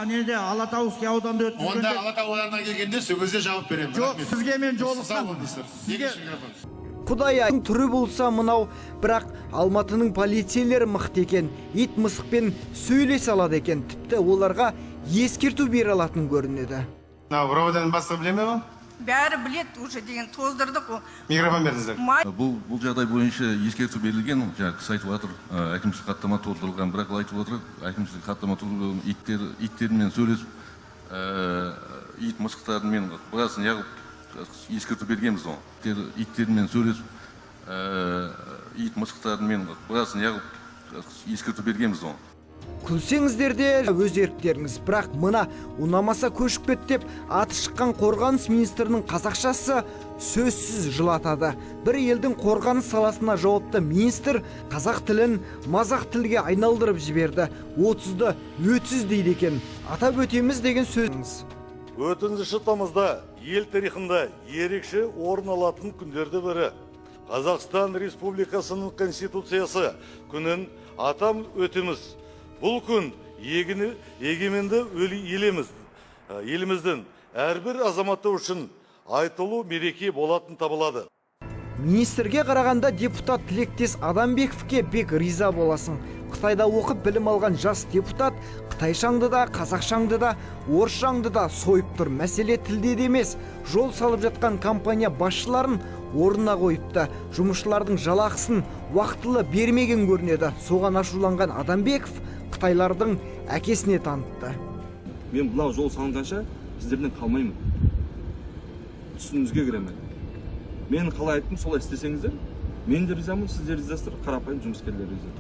неде Алатаускай ауданында өткізгенде. Онда Алатау ауданына келгенде сөзге жауап беремін. Жоқ, сізге мен жолықсам. Құдай түрі болса мынау, бірақ Алматының полицейлері мықты екен, ит мысықпен сөйлесе алады екен, тіпті оларға ескерту бере алатын көрінеді. Проводан басқа біле ме бұл? Бәрі білет уже деген тоздырдық ол. Микрофон бердіңіздер. Бұл жағдай бойынша ескерту берілген, кісі айтып жатыр, әкімшілік хаттама толтырылған, бірақ айтып отыр, әкімшілік хаттама толтырылған иттермен сөйлесіп, ит мысықтармен біраз неғып ескерту бергенбіз ол. Иттермен сөйлесіп, ит мысықтармен біраз неғып ескерту бергенбіз ол. Күлсеңіздер де өз еріктеріңіз, бірақ мына ұнамаса көшіп кет деп аты шыққан қорғаныс министрінің қазақшасы сөзсіз жылатады. Бір елдің қорғаныс саласына жауапты министр қазақ тілін мазақ тілге айналдырып жіберді. 30-ды өтсіз дейді екен. Атап өтеміз деген сөзіңіз. 4 тамызда ел тарихында ерекше орын алатын күндерді бірі. Қазақстан Республикасының Конституциясы күнін атам өтеміз. Бұл күн егеменді еліміздің әрбір азаматы үшін айтылу мереке болатын табылады. Министрге қарағанда депутат тілектес Адамбековке бек риза боласың. Қытайда оқып білім алған жас депутат қытайшаңды да, қазақшаңды да, орысшаңды да сойып тұр. Мәселе тілде емес, жол салып жатқан компания басшыларын орнына қойыпты. Жұмысшылардың жалақысын уақытылы бермеген көрінеді. Соған ашуланған Адамбеков қытайлардың әкесіне танытты. Мен бұлау жол салынғанша сіздерден қалмаймын. Түсініңізге кіремін. Мен қалай айттым, солай істесеңіздер, мен де ризамын, сіздер ризасыздар, қарапайым жұмыскерлер риза.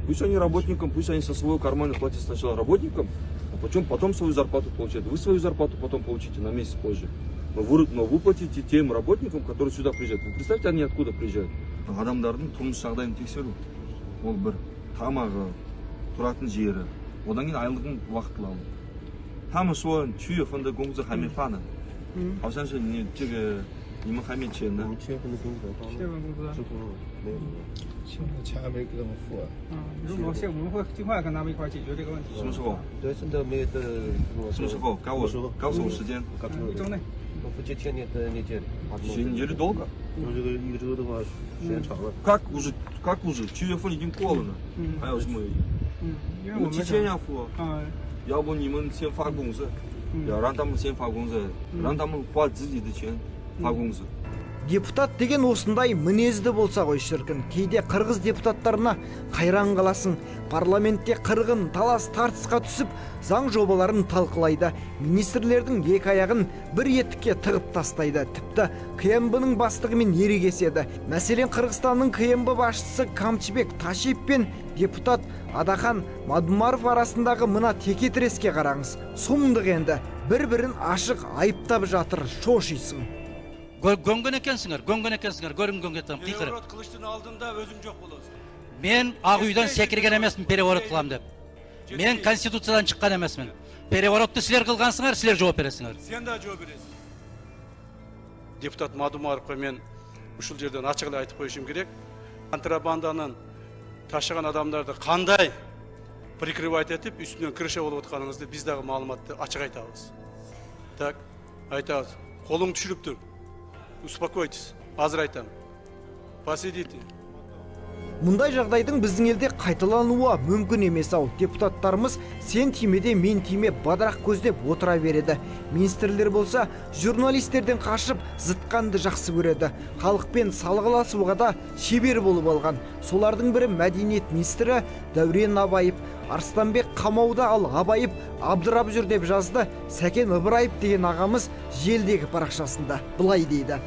Пусть они работникам, пусть они со своего кармана платят сначала работникам, а потом свою зарплату получают. Вы свою зарплату потом получите на месяц позже. Но вы платите тем работникам, которые сюда приезжают. Вы представьте, они откуда приезжают? Адамдардың тұрмыс жағдайын тексеру. Ол бір тамағы, тұратын жері, одан кейін айлығын уақытылы алу. 他们说7月份的工资还没发呢，好像是你们还没签呢。7月份的工资，7月份工资支付没有？现在钱还没给他们付。如果我们会尽快跟他们一块解决这个问题。什么时候？对，现在没得。什么时候？告诉我时间。1周内。我不接天天的那件。行，有点多个。这个1周的话，时间长了。как уже 7月份已经过了呢，还有什么？因为我们提前要付。要不你们先发工资，要让他们先发工资，让他们花自己的钱发工资。Депутат деген осындай мінезді болса ғой шіркін. Кейде қырғыз депутаттарына қайран қаласың. Парламентте қырғын талас тартысқа түсіп, заң жобаларын талқылайды. Министрлердің екі аяғын бір етікке тығып тастайды. Тіпті КМБ-ның бастығымен ерегеседі. Мәселен, Қырғызстанның КМБ басшысы Камчыбек Ташиев пен депутат Адахан Мадумаров арасындағы мына текетіреске қараңыз. Сұмдық енді. Бір-бірін ашық айыптап жатыр, шошисың. Гөнгөн екенсіңер, көрінген кеттім, қиқыры. Переворот қылыштың алдында өзім жоқ боласың. Мен Ақ үйден секірген емесмін, переворот қылам деп. Мен Конституциядан шыққан емесмін. Переворотты сілер қылғансыңар, сілер жауап бересіңер. Сен де жауап бересің. Депутат Мадумаровқа мен ушул жерден ашық айтып қойышым керек. Контрабанданын ташыған адамдарды қандай прикрывать етіп, үстінен крыша болып отқаныңызды біз дағы маалыматты ашық айтабыз. Так, айтабыз. Қолың түшіріп тұр. Успокойтесь, азыр айтам. Посидите. Мұндай жағдайдың біздің елде қайталануы мүмкін емес ау. Депутаттарымыз сен тимеде мен тиме бадырақ көздеп отыра береді. Министрлер болса журналистерден қашып зытқанды жақсы көреді. Халықпен салғыласуға да шебер болып алған. Солардың бірі мәдениет министрі Дәурен Абаев. Арыстанбек қамауда, ал Абаев абдырап жүр деп жазды Сәкен Ыбыраев деген ағамыз желдегі парақшасында. Былай дейді: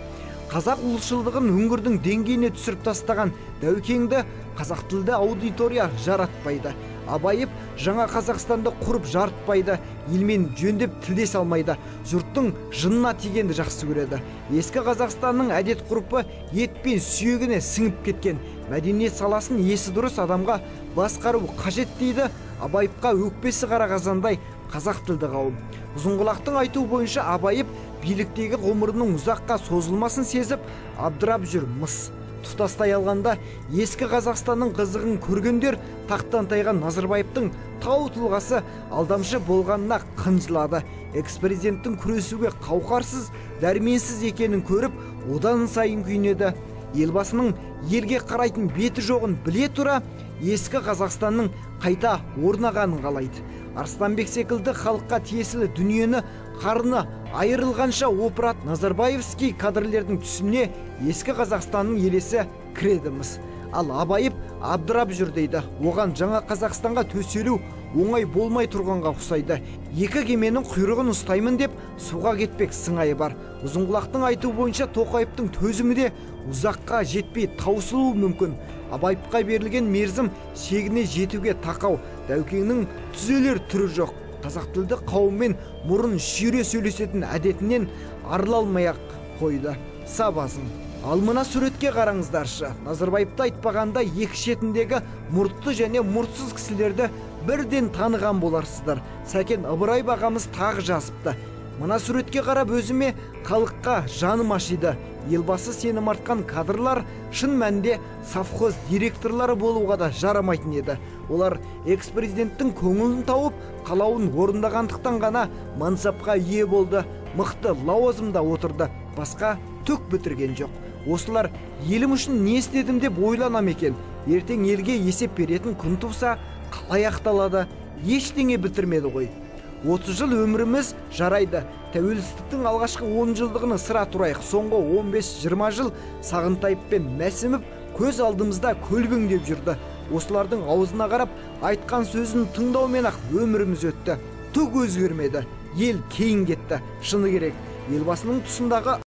қазақ ұлтшылдығын өңірдің деңгейіне түсіріп тастаған Дәукеңді қазақ тілді аудитория жаратпайды. Абаев жаңа Қазақстанды құрып жарытпайды, елмен жөндеп тілдес алмайды, жұрттың жынына тигенді жақсы көреді. Ескі Қазақстанның әдет ғұрпы ет пен сүйегіне сіңіп кеткен. Мәдениет саласын есі дұрыс адамға басқару қажет дейді Абаевқа өкпесі қара қазандай қазақ тілді қауым. Ұзынқұлақтың айтуы бойынша Абаев биліктегі ғұмырының ұзаққа созылмасын сезіп, абдырап жүр мыс. Тұтастай алғанда, ескі Қазақстанның қызығын көргендер тақтан тайған Назарбаевтың тау тұлғасы алдамшы болғанына қынжылады. Экс-президенттің күресуге қауқарсыз, дәрменсіз екенін көріп, одан сайын күйінеді. Елбасының елге қарайтын беті жоғын біле тұра, ескі Қазақстанның қайта орнағанын қалайды. Арыстанбек секілді халыққа тиесілі дүниені қарны айырылғанша опырат Назарбаевский кадрлердің түсіне ескі Қазақстанның елесі кіредіміз. Ал абайып, абдырап жүр дейді. Оған жаңа Қазақстанға төселу оңай болмай тұрғанға ұқсайды. Екі кеменің құйрығын ұстаймын деп суға кетпек сыңайы бар. Ұзынқұлақтың айтуы бойынша Тоқаевтың төзімі де ұзаққа жетпей таусылуы мүмкін. Абайыпқа берілген мерзім шегіне жетуге тақау. Дәукеңнің түзелер түрі жоқ. Қазақ тілді қауыммен мұрын шүйре сөйлесетін әдетінен арыла алмай-ақ қойды. Сабасын. Ал мына суретке қараңыздаршы. Назарбаевты айтпағанда екі шетіндегі мұртты және мұртсыз кісілерді бірден таныған боларсыздар. Сәкен Ыбырай бағамыз тағы жазыпты. Мына суретке қарап өзіме халыққа жаным ашиды. Елбасы сенім артқан кадрлар шын мәнде совхоз директорлары болуға да жарамайтын еді. Олар экс-президенттің көңілін тауып, қалауын орындағандықтан ғана мансапқа ие болды, мықты лауазымда отырды. Басқа түк бітірген жоқ. Осылар елім үшін не істедім деп ойланам екен. Ертең елге есеп беретін күн туса, қалай аяқталады? Ештеңе бітірмеді ғой. 30 жыл өміріміз жарайды. Тәуелсіздіктің алғашқы 10 жылдығыны сыра тұрайық. Соңғы 15-20 жыл Сағынтаев пен Мәсімов көз алдымызда көлбеңдеп жүрді. Осылардың аузына қарап, айтқан сөзін тыңдаумен-ақ өміріміз өтті. Түк өзгермеді. Ел кейін кетті. Шыны керек, елбасының тұсындағы